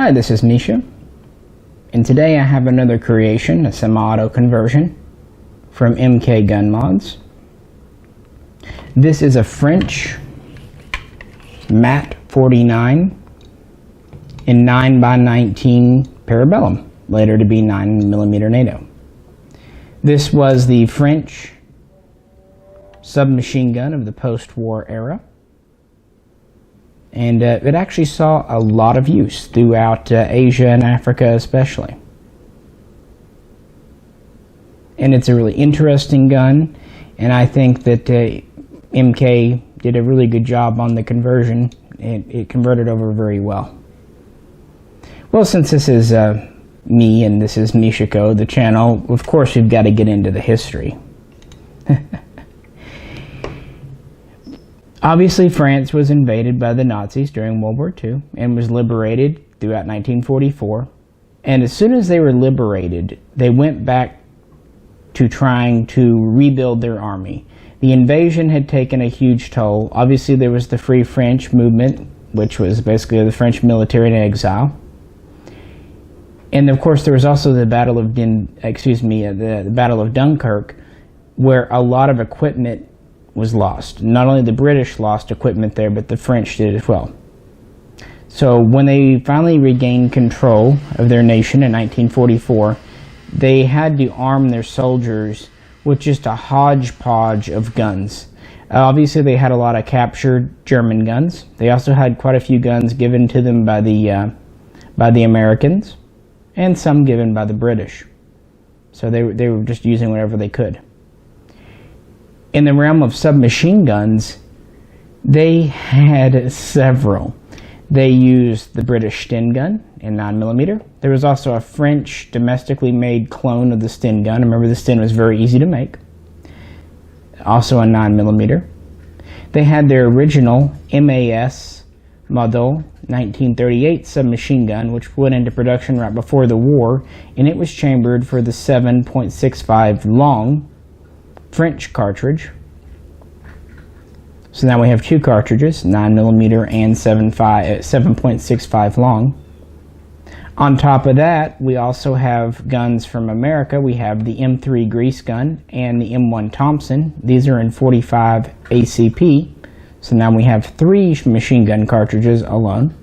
Hi, this is Misha, and today I have another creation, a semi-auto conversion from MK Gun Mods. This is a French MAT-49 in 9x19 Parabellum, later to be 9mm NATO. This was the French submachine gun of the post-war era. And it actually saw a lot of use throughout Asia and Africa especially. And it's a really interesting gun, and I think that MK did a really good job on the conversion. It converted over very well. Well, since this is me and this is Mishiko, the channel, of course we've got to get into the history. Obviously, France was invaded by the Nazis during World War II and was liberated throughout 1944. And as soon as they were liberated, they went back to trying to rebuild their army. The invasion had taken a huge toll. Obviously, there was the Free French movement, which was basically the French military in exile. And of course, there was also the Battle of the Battle of Dunkirk, where a lot of equipment was lost. Not only the British lost equipment there, but the French did as well. So when they finally regained control of their nation in 1944, they had to arm their soldiers with just a hodgepodge of guns. Obviously, they had a lot of captured German guns. They also had quite a few guns given to them by the Americans, and some given by the British. So they were just using whatever they could. In the realm of submachine guns, they had several. They used the British Sten gun in 9mm. There was also a French domestically made clone of the Sten gun. Remember, the Sten was very easy to make. Also a 9mm. They had their original MAS model 1938 submachine gun, which went into production right before the war, and it was chambered for the 7.65 long French cartridge. So now we have two cartridges, 9mm and 7.65 long. On top of that, we also have guns from America. We have the M3 Grease gun and the M1 Thompson. These are in 45 ACP. So now we have 3 machine gun cartridges alone.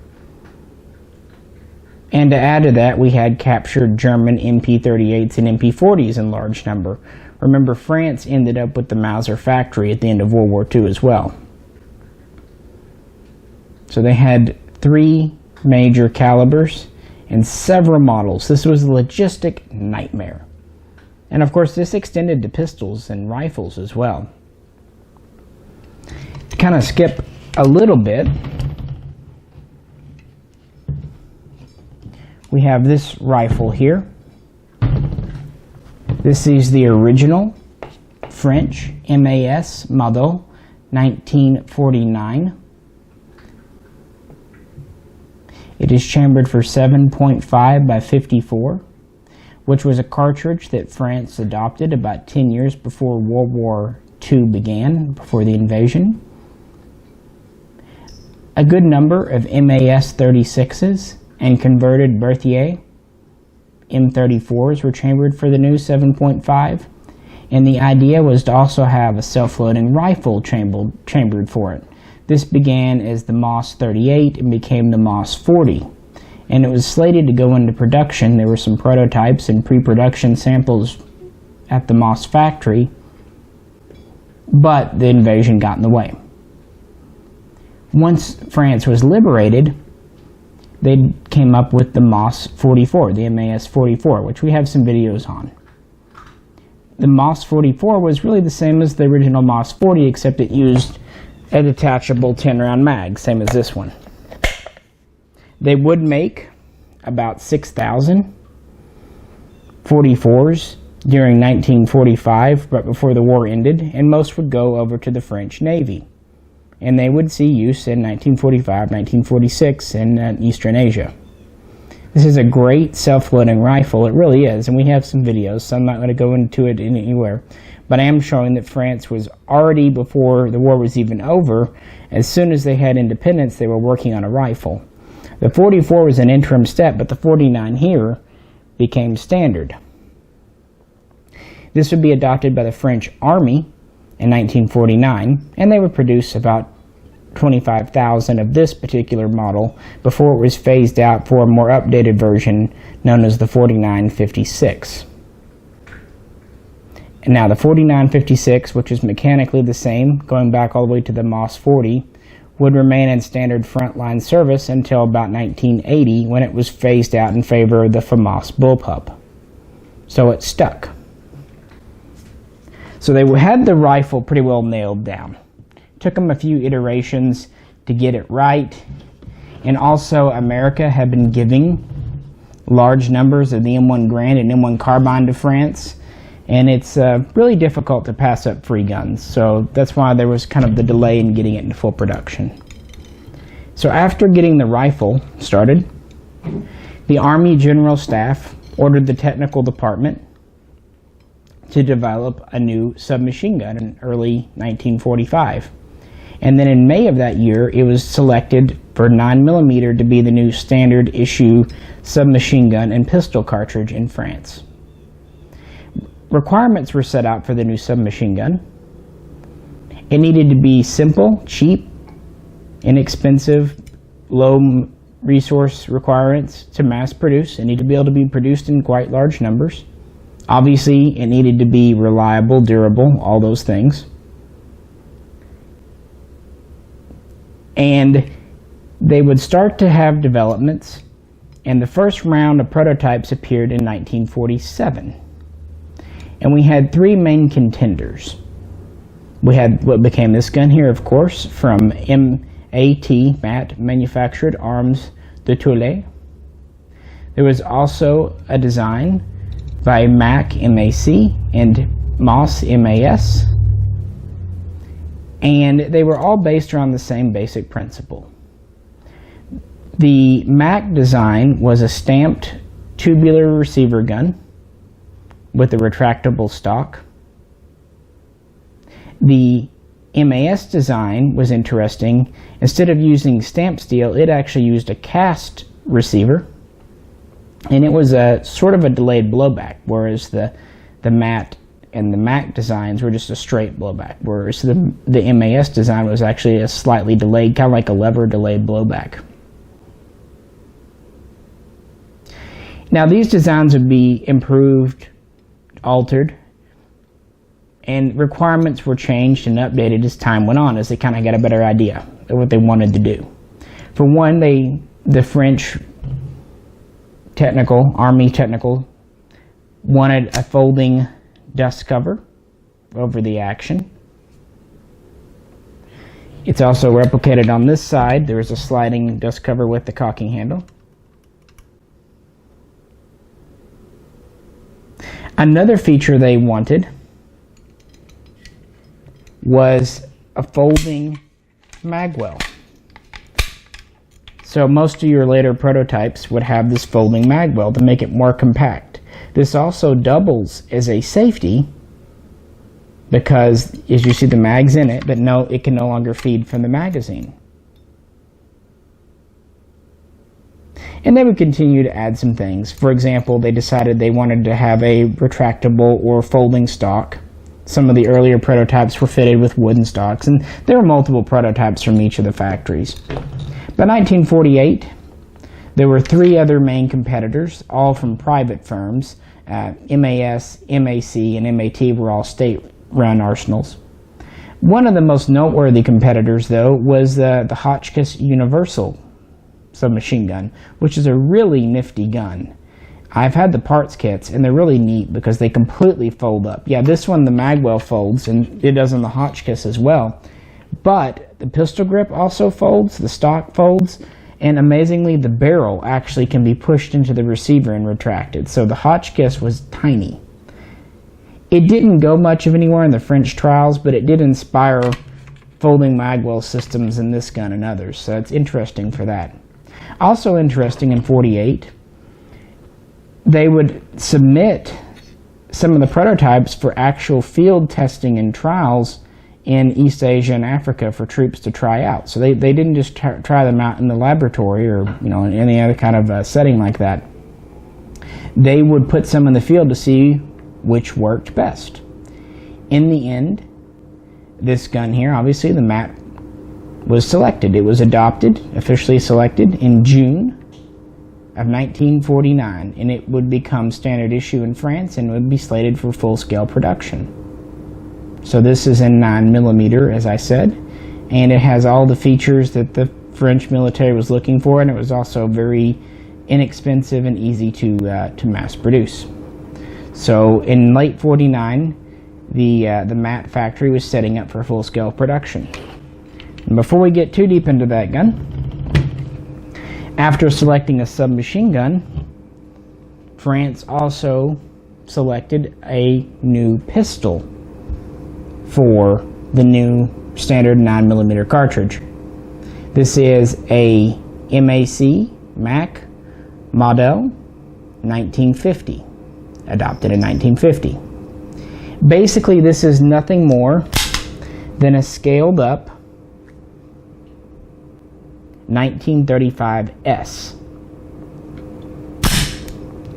And to add to that, we had captured German MP38s and MP40s in large number. Remember, France ended up with the Mauser factory at the end of World War II as well. So they had 3 major calibers and several models. This was a logistic nightmare. And of course, this extended to pistols and rifles as well. To kind of skip a little bit, we have this rifle here. This is the original French MAS model 1949. It is chambered for 7.5 by 54, which was a cartridge that France adopted about 10 years before World War II began, before the invasion. A good number of MAS 36s and converted Berthier M34s were chambered for the new 7.5, and the idea was to also have a self-loading rifle chambered for it. This began as the MAS-38 and became the MAS-40, and it was slated to go into production. There were some prototypes and pre-production samples at the MAS factory, but the invasion got in the way. Once France was liberated, they came up with the MAS-44, the MAS-44, which we have some videos on. The MAS-44 was really the same as the original MAS-40, except it used a detachable 10-round mag, same as this one. They would make about 6,000 44s during 1945, but before the war ended, and most would go over to the French Navy. And they would see use in 1945, 1946 in Eastern Asia. This is a great self-loading rifle, it really is, and we have some videos, so I'm not going to go into it anywhere. But I am showing that France was already, before the war was even over, as soon as they had independence, they were working on a rifle. The 44 was an interim step, but the 49 here became standard. This would be adopted by the French Army in 1949, and they would produce about 25,000 of this particular model before it was phased out for a more updated version known as the 4956. And now the 4956, which is mechanically the same, going back all the way to the MAS-40, would remain in standard frontline service until about 1980 when it was phased out in favor of the FAMAS bullpup. So it stuck. So they had the rifle pretty well nailed down. Took them a few iterations to get it right. And also America had been giving large numbers of the M1 Garand and M1 Carbine to France. And it's really difficult to pass up free guns. So that's why there was kind of the delay in getting it into full production. So after getting the rifle started, the Army General Staff ordered the technical department to develop a new submachine gun in early 1945. And then in May of that year, it was selected for 9mm to be the new standard issue submachine gun and pistol cartridge in France. Requirements were set out for the new submachine gun. It needed to be simple, cheap, inexpensive, low resource requirements to mass produce. It needed to be able to be produced in quite large numbers. Obviously, it needed to be reliable, durable, all those things. And they would start to have developments, and the first round of prototypes appeared in 1947. And we had three main contenders. We had what became this gun here, of course, from MAT, Manufactured Arms de Tulle. There was also a design by MAC, MAC, and MAS, MAS. And they were all based around the same basic principle. The MAC design was a stamped tubular receiver gun with a retractable stock. The MAS design was interesting. Instead of using stamped steel, it actually used a cast receiver, and it was a sort of a delayed blowback, whereas the MAT and the MAC designs were just a straight blowback, whereas the MAS design was actually a slightly delayed, kind of like a lever delayed blowback. Now these designs would be improved, altered, and requirements were changed and updated as time went on, as they kind of got a better idea of what they wanted to do. For one, the French Army technical wanted a folding dust cover over the action. It's also replicated on this side. There is a sliding dust cover with the cocking handle. Another feature they wanted was a folding Magwell. So most of your later prototypes would have this folding Magwell to make it more compact. This also doubles as a safety because, as you see, the mag's in it, but no, it can no longer feed from the magazine. And they would continue to add some things. For example, they decided they wanted to have a retractable or folding stock. Some of the earlier prototypes were fitted with wooden stocks, and there were multiple prototypes from each of the factories. By 1948, there were three other main competitors, all from private firms. MAS, MAC, and MAT were all state-run arsenals. One of the most noteworthy competitors, though, was the Hotchkiss Universal submachine gun, which is a really nifty gun. I've had the parts kits, and they're really neat because they completely fold up. Yeah, this one, the Magwell folds, and it does on the Hotchkiss as well. But the pistol grip also folds, the stock folds, and amazingly, the barrel actually can be pushed into the receiver and retracted. So the Hotchkiss was tiny. It didn't go much of anywhere in the French trials, but it did inspire folding Magwell systems in this gun and others. So it's interesting for that. Also interesting in 48, they would submit some of the prototypes for actual field testing and trials in East Asia and Africa for troops to try out. So they didn't just try them out in the laboratory or in any other kind of setting like that. They would put some in the field to see which worked best. In the end, this gun here, obviously the MAT was selected. It was adopted, officially selected in June of 1949, and it would become standard issue in France and would be slated for full-scale production. So this is in 9mm, as I said, and it has all the features that the French military was looking for, and it was also very inexpensive and easy to mass produce. So in late 49, the MAT factory was setting up for full-scale production. And before we get too deep into that gun, after selecting a submachine gun, France also selected a new pistol for the new standard 9mm cartridge. This is a MAC model 1950, adopted in 1950. Basically, this is nothing more than a scaled up 1935S.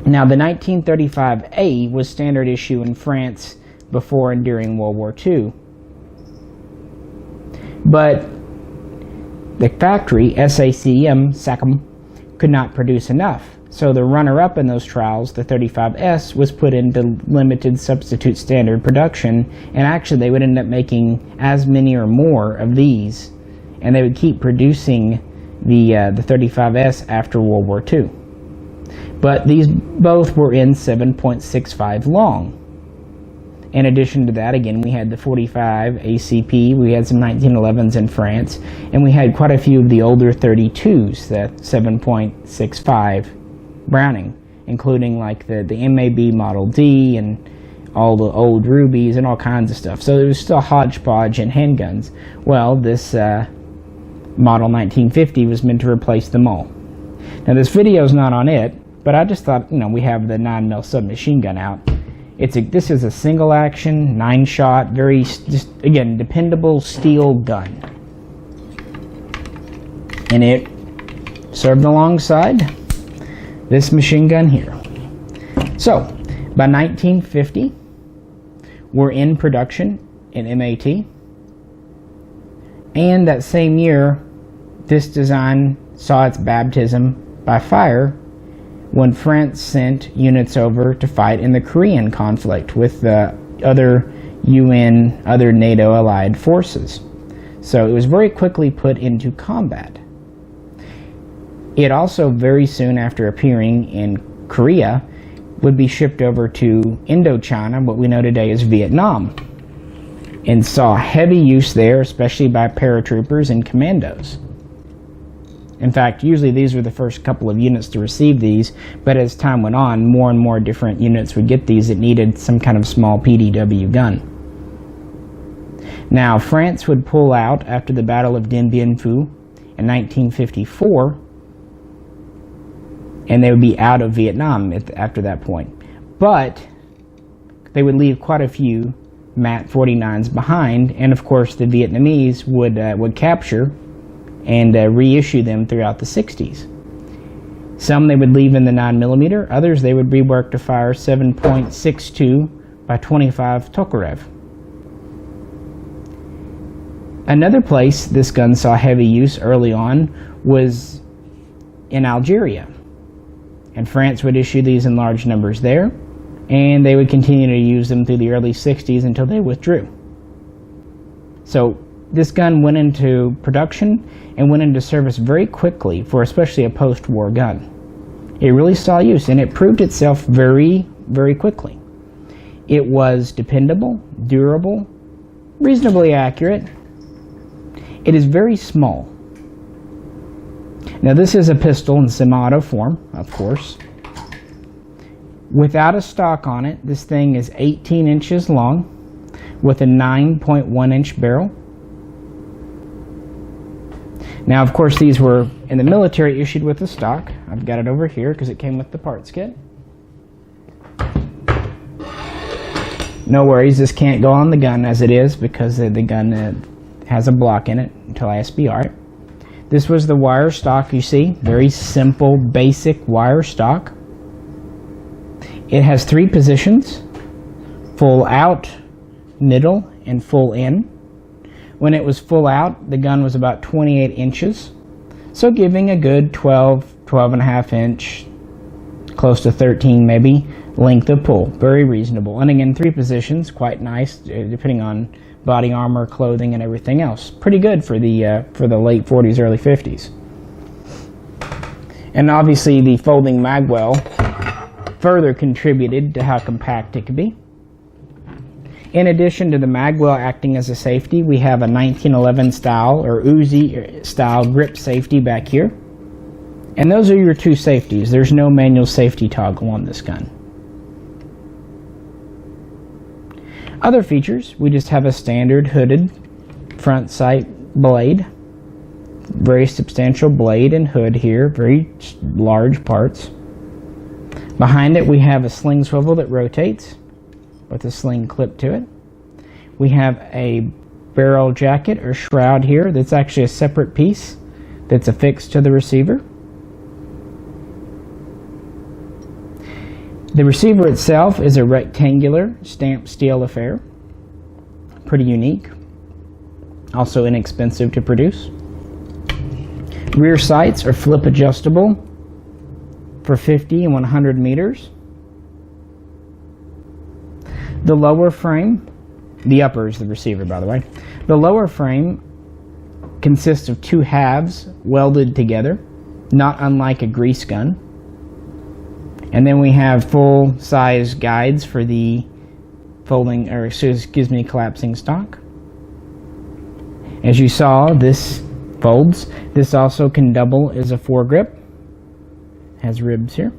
Now, the 1935A was standard issue in France before and during World War II. But the factory, SACM, could not produce enough. So the runner-up in those trials, the 35S, was put into limited substitute standard production, and actually they would end up making as many or more of these, and they would keep producing the 35S after World War II. But these both were in 7.65 long. In addition to that, again, we had the 45 ACP, we had some 1911s in France, and we had quite a few of the older 32s, the 7.65 Browning, including like the MAB Model D and all the old Rubies and all kinds of stuff. So there was still hodgepodge in handguns. Well, this Model 1950 was meant to replace them all. Now this video is not on it, but I just thought, we have the 9mm submachine gun out. This is a single action, 9-shot, very, just again, dependable steel gun. And it served alongside this machine gun here. So, by 1950, we're in production in MAT. And that same year, this design saw its baptism by fire when France sent units over to fight in the Korean conflict with the other UN, other NATO allied forces. So it was very quickly put into combat. It also very soon after appearing in Korea would be shipped over to Indochina, what we know today as Vietnam, and saw heavy use there, especially by paratroopers and commandos. In fact, usually these were the first couple of units to receive these, but as time went on, more and more different units would get these that needed some kind of small PDW gun. Now, France would pull out after the Battle of Dien Bien Phu in 1954, and they would be out of Vietnam after that point. But they would leave quite a few MAT-49s behind, and of course the Vietnamese would capture and reissue them throughout the 60s. Some they would leave in the 9mm, others they would rework to fire 7.62 by 25 Tokarev. Another place this gun saw heavy use early on was in Algeria, and France would issue these in large numbers there, and they would continue to use them through the early 60s until they withdrew. So this gun went into production and went into service very quickly for especially a post-war gun. It really saw use, and it proved itself very, very quickly. It was dependable, durable, reasonably accurate. It is very small. Now this is a pistol in semi-auto form, of course. Without a stock on it, this thing is 18 inches long with a 9.1 inch barrel. Now, of course, these were in the military issued with the stock. I've got it over here because it came with the parts kit. No worries, this can't go on the gun as it is because the gun has a block in it until ISBR. This was the wire stock you see, very simple, basic wire stock. It has 3 positions, full out, middle, and full in. When it was full out, the gun was about 28 inches, so giving a good 12.5 inch, close to 13 maybe, length of pull. Very reasonable. And again, 3 positions, quite nice, depending on body armor, clothing, and everything else. Pretty good for the late 40s, early 50s. And obviously the folding Magwell further contributed to how compact it could be. In addition to the Magwell acting as a safety, we have a 1911 style or Uzi style grip safety back here. And those are your 2 safeties. There's no manual safety toggle on this gun. Other features, we just have a standard hooded front sight blade. Very substantial blade and hood here, very large parts. Behind it we have a sling swivel that rotates with a sling clip to it. We have a barrel jacket or shroud here that's actually a separate piece that's affixed to the receiver. The receiver itself is a rectangular stamped steel affair. Pretty unique. Also inexpensive to produce. Rear sights are flip adjustable for 50 and 100 meters. The lower frame, the upper is the receiver by the way, the lower frame consists of 2 halves welded together, not unlike a grease gun. And then we have full-size guides for the folding, or excuse me, collapsing stock. As you saw, this folds. This also can double as a foregrip. Has ribs here.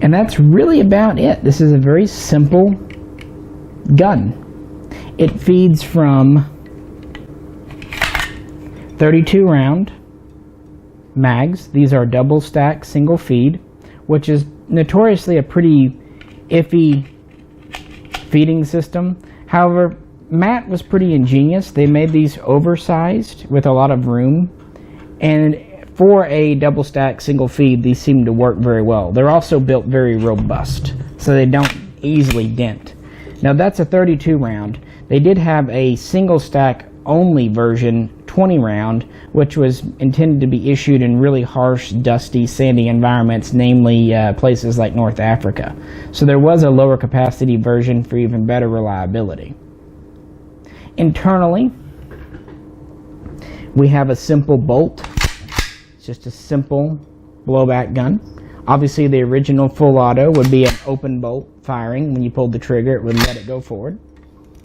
And that's really about it. This is a very simple gun. It feeds from 32 round mags. These are double stack single feed, which is notoriously a pretty iffy feeding system. However, MAT was pretty ingenious. They made these oversized with a lot of room, and for a double stack single feed these seem to work very well. They're also built very robust, so they don't easily dent. Now that's a 32 round. They did have a single stack only version, 20 round, which was intended to be issued in really harsh, dusty, sandy environments, namely places like North Africa. So there was a lower capacity version for even better reliability. Internally, we have a simple bolt. It's just a simple blowback gun. Obviously the original full auto would be an open bolt firing. When you pulled the trigger, it would let it go forward.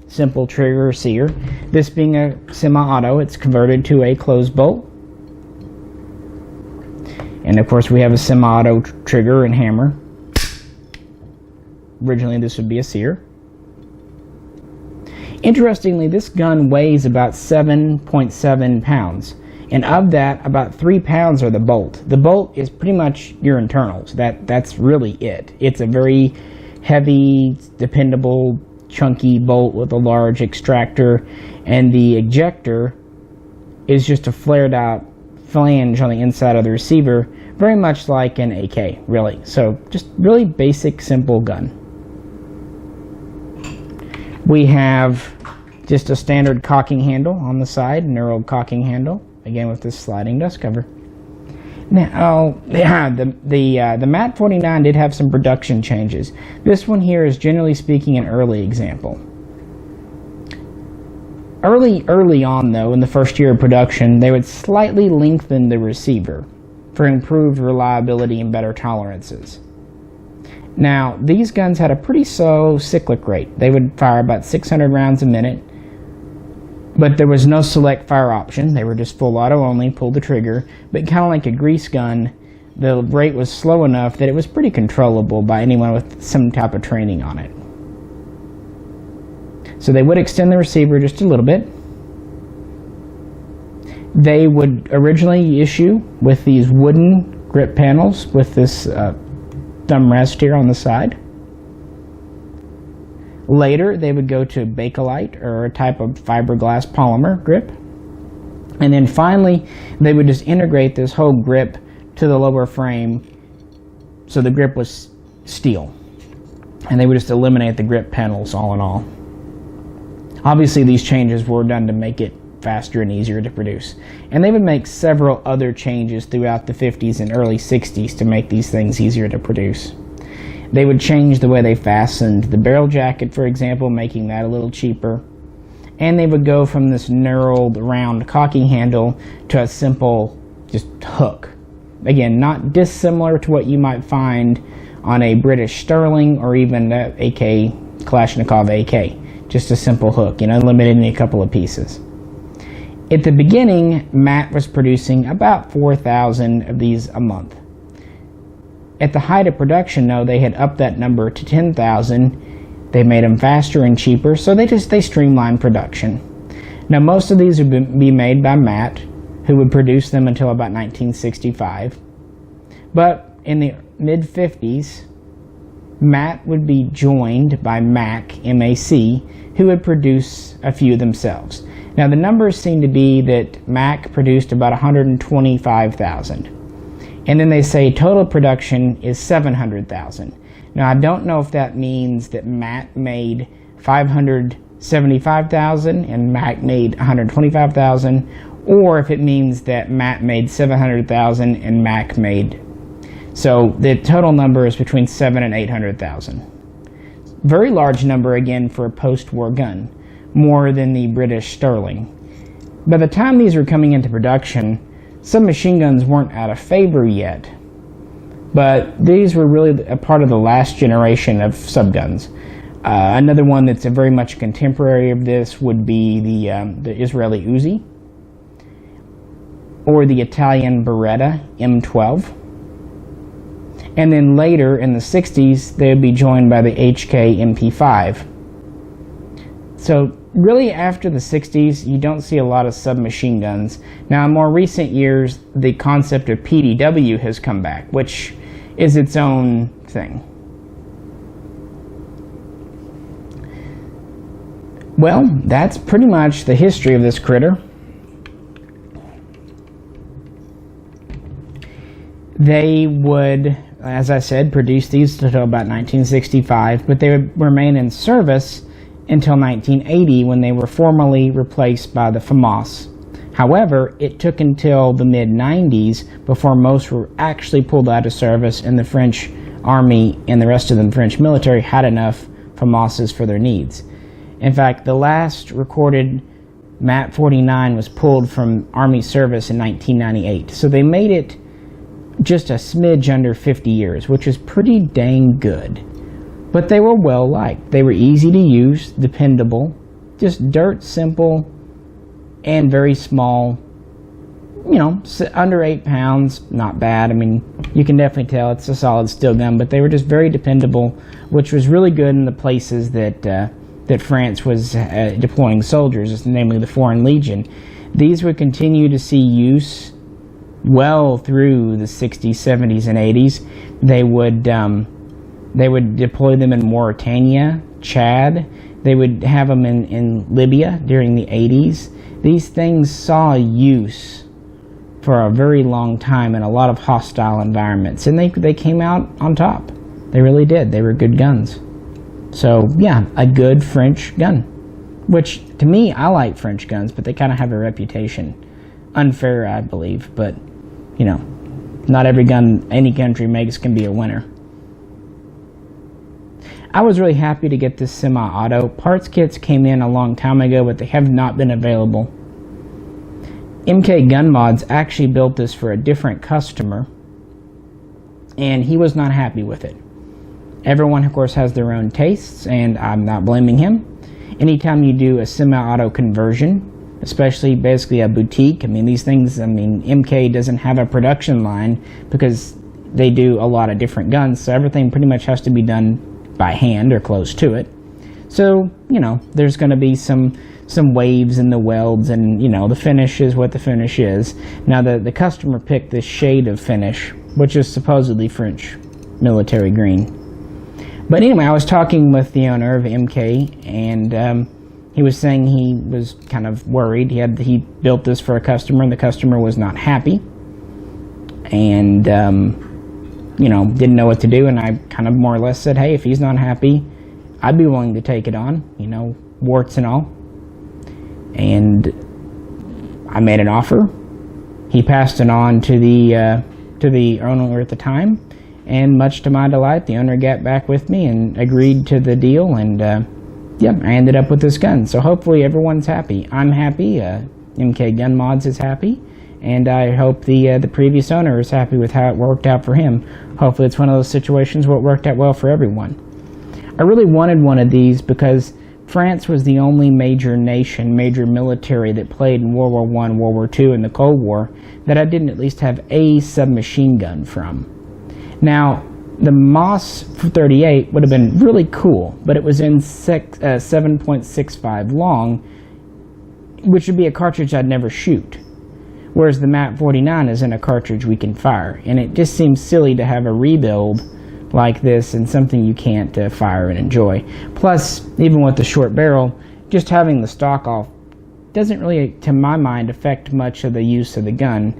Simple trigger sear. This being a semi-auto, it's converted to a closed bolt. And of course we have a semi-auto trigger and hammer. Originally this would be a sear. Interestingly, this gun weighs about 7.7 pounds. And of that, about 3 pounds are the bolt. The bolt is pretty much your internals. That's really it. It's a very heavy, dependable, chunky bolt with a large extractor, and the ejector is just a flared out flange on the inside of the receiver, very much like an AK, really. So just really basic, simple gun. We have just a standard cocking handle on the side, knurled cocking handle, again with this sliding dust cover. Now, the MAT-49 did have some production changes. This one here is generally speaking an early example. Early on though, in the first year of production, they would slightly lengthen the receiver for improved reliability and better tolerances. Now, these guns had a pretty slow cyclic rate. They would fire about 600 rounds a minute, but there was no select fire option. They were just full auto only, pull the trigger. But kind of like a grease gun, the rate was slow enough that it was pretty controllable by anyone with some type of training on it. So they would extend the receiver just a little bit. They would originally issue with these wooden grip panels with this thumb rest here on the side. Later, they would go to Bakelite, or a type of fiberglass polymer grip. And then finally, they would just integrate this whole grip to the lower frame, so the grip was steel. And they would just eliminate the grip panels all in all. Obviously, these changes were done to make it faster and easier to produce. And they would make several other changes throughout the 50s and early 60s to make these things easier to produce. They would change the way they fastened the barrel jacket, for example, making that a little cheaper. And they would go from this knurled round cocking handle to a simple just hook. Again, not dissimilar to what you might find on a British Sterling or even a AK, Kalashnikov AK. Just a simple hook, limited in a couple of pieces. At the beginning, MAT was producing about 4,000 of these a month. At the height of production, though, they had upped that number to 10,000. They made them faster and cheaper, so they streamlined production. Now, most of these would be made by MAT, who would produce them until about 1965. But in the mid-50s, MAT would be joined by MAC, M-A-C, who would produce a few themselves. Now, the numbers seem to be that MAC produced about 125,000. And then they say total production is 700,000. Now, I don't know if that means that MAT made 575,000 and MAC made 125,000, or if it means that MAT made 700,000 and MAC made. So the total number is between 700,000 and 800,000. Very large number again for a post-war gun, more than the British Sterling. By the time these were coming into production, submachine guns weren't out of favor yet, but these were really a part of the last generation of subguns. Another one that's a very much contemporary of this would be the Israeli Uzi, or the Italian Beretta M12. And then later in the 60s, they would be joined by the HK MP5. So really after the 60s, you don't see a lot of submachine guns. Now in more recent years, the concept of PDW has come back, which is its own thing. Well, that's pretty much the history of this critter. They would, as I said, produce these until about 1965, but they would remain in service until 1980 when they were formally replaced by the FAMAS. However, it took until the mid-90s before most were actually pulled out of service, and the French army and the rest of the French military had enough FAMASs for their needs. In fact, the last recorded MAT-49 was pulled from Army service in 1998. So they made it just a smidge under 50 years, which is pretty dang good. But they were well liked. They were easy to use, dependable, just dirt simple, and very small. Under 8 pounds, not bad. I mean, you can definitely tell it's a solid steel gun, but they were just very dependable, which was really good in the places that France was deploying soldiers, namely the Foreign Legion. These would continue to see use well through the 60s, 70s, and 80s. They would deploy them in Mauritania, Chad. They would have them in Libya during the 80s. These things saw use for a very long time in a lot of hostile environments, and they came out on top. They really did. They were good guns. So yeah, a good French gun, which to me, I like French guns, but they kind of have a reputation. Unfair, I believe, but not every gun any country makes can be a winner. I was really happy to get this semi-auto. Parts kits came in a long time ago, but they have not been available. MK Gun Mods actually built this for a different customer, and he was not happy with it. Everyone, of course, has their own tastes, and I'm not blaming him. Anytime you do a semi-auto conversion, especially basically a boutique, these things, MK doesn't have a production line because they do a lot of different guns, so everything pretty much has to be done by hand or close to it. So, there's going to be some some waves in the welds, and you know, the finish is what the finish is. Now the customer picked this shade of finish, which is supposedly French military green. But anyway, I was talking with the owner of MK, and he was saying he was kind of worried. He built this for a customer, and the customer was not happy, and you know, didn't know what to do. And I kind of more or less said, hey, if he's not happy, I'd be willing to take it on, you know, warts and all. And I made an offer. He passed it on to the owner at the time, and much to my delight, the owner got back with me and agreed to the deal, and yeah, I ended up with this gun. So hopefully everyone's happy. I'm happy. MK Gun Mods is happy, and I hope the previous owner is happy with how it worked out for him. Hopefully it's one of those situations where it worked out well for everyone. I really wanted one of these because France was the only major nation, major military that played in World War I, World War II, and the Cold War that I didn't at least have a submachine gun from. Now, the MAS-38 would have been really cool, but it was in 7.65 long, which would be a cartridge I'd never shoot. Whereas the MAT-49 is in a cartridge we can fire, and it just seems silly to have a rebuild like this and something you can't fire and enjoy. Plus, even with the short barrel, just having the stock off doesn't really, to my mind, affect much of the use of the gun.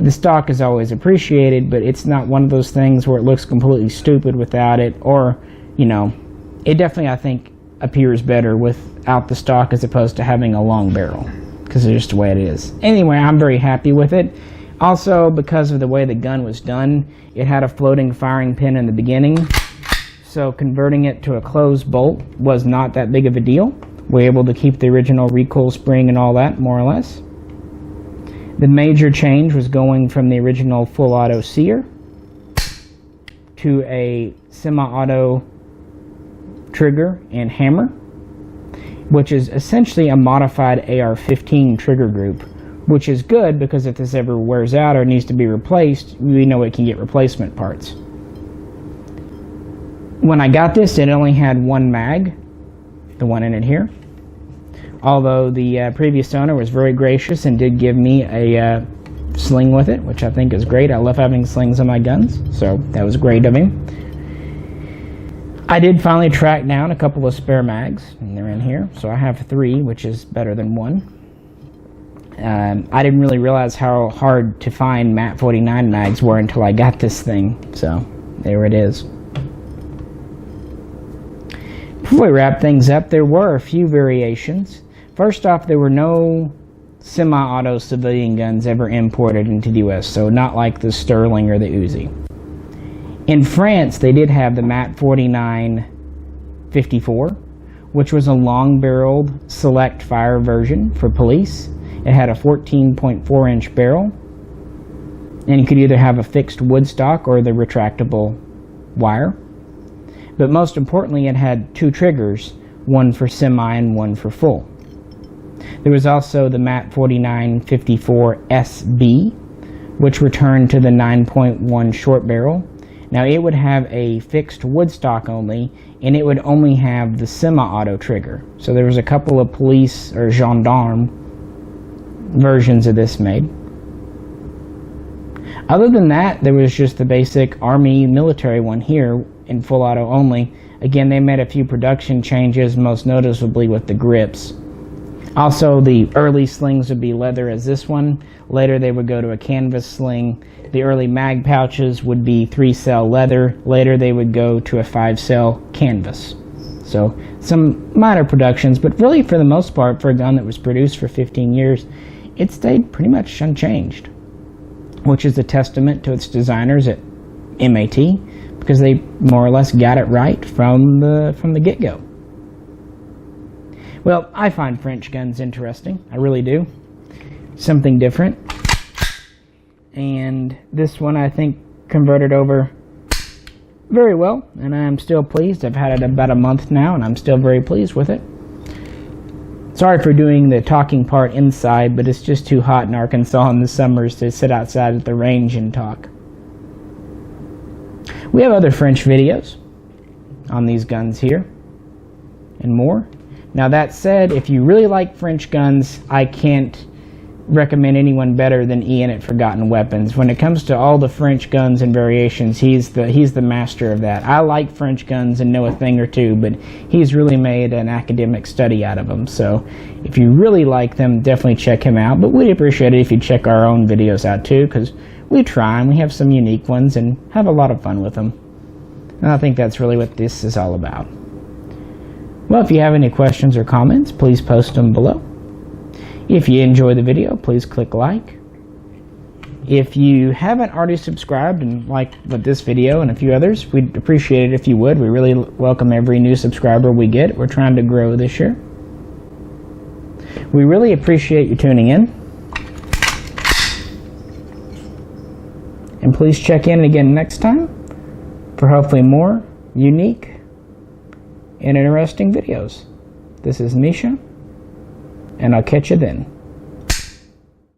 The stock is always appreciated, but it's not one of those things where it looks completely stupid without it, or, you know, it definitely, I think, appears better without the stock as opposed to having a long barrel, because it's just the way it is. Anyway, I'm very happy with it. Also, because of the way the gun was done, it had a floating firing pin in the beginning, so converting it to a closed bolt was not that big of a deal. We were able to keep the original recoil spring and all that, more or less. The major change was going from the original full auto sear to a semi-auto trigger and hammer, which is essentially a modified AR-15 trigger group, which is good because if this ever wears out or needs to be replaced, we know it can get replacement parts. When I got this, it only had one mag, the one in it here. Although the previous owner was very gracious and did give me a sling with it, which I think is great. I love having slings on my guns, so that was great of him. I did finally track down a couple of spare mags, and they're in here. So I have 3, which is better than 1. I didn't really realize how hard to find MAT-49 mags were until I got this thing, so there it is. Before we wrap things up, there were a few variations. First off, there were no semi-auto civilian guns ever imported into the US, so not like the Sterling or the Uzi. In France, they did have the MAT-49 54, which was a long-barreled select fire version for police. It had a 14.4-inch barrel, and you could either have a fixed wood stock or the retractable wire. But most importantly, it had 2 triggers, one for semi and one for full. There was also the MAT-49 54 SB, which returned to the 9.1 short barrel. Now it would have a fixed wood stock only, and it would only have the semi-auto trigger. So there was a couple of police or gendarme versions of this made. Other than that, there was just the basic Army military one here in full auto only. Again, they made a few production changes, most noticeably with the grips. Also, the early slings would be leather as this one. Later they would go to a canvas sling. The early mag pouches would be 3-cell leather. Later they would go to a 5-cell canvas. So some minor productions, but really for the most part, for a gun that was produced for 15 years, it stayed pretty much unchanged, which is a testament to its designers at MAT, because they more or less got it right from the get-go. Well, I find French guns interesting. I really do. Something different. And this one I think converted over very well, and I'm still pleased. I've had it about a month now, and I'm still very pleased with it. Sorry for doing the talking part inside, but it's just too hot in Arkansas in the summers to sit outside at the range and talk. We have other French videos on these guns here and more. Now that said, if you really like French guns, I can't recommend anyone better than Ian at Forgotten Weapons. When it comes to all the French guns and variations, he's the master of that. I like French guns and know a thing or two, but he's really made an academic study out of them. So if you really like them, definitely check him out. But we'd appreciate it if you check our own videos out too, because we try and we have some unique ones and have a lot of fun with them. And I think that's really what this is all about. Well, if you have any questions or comments, please post them below. If you enjoyed the video, please click like. If you haven't already subscribed and liked this video and a few others, we'd appreciate it if you would. We really welcome every new subscriber we get. We're trying to grow this year. We really appreciate you tuning in. And please check in again next time for hopefully more unique and interesting videos. This is Misha, and I'll catch you then.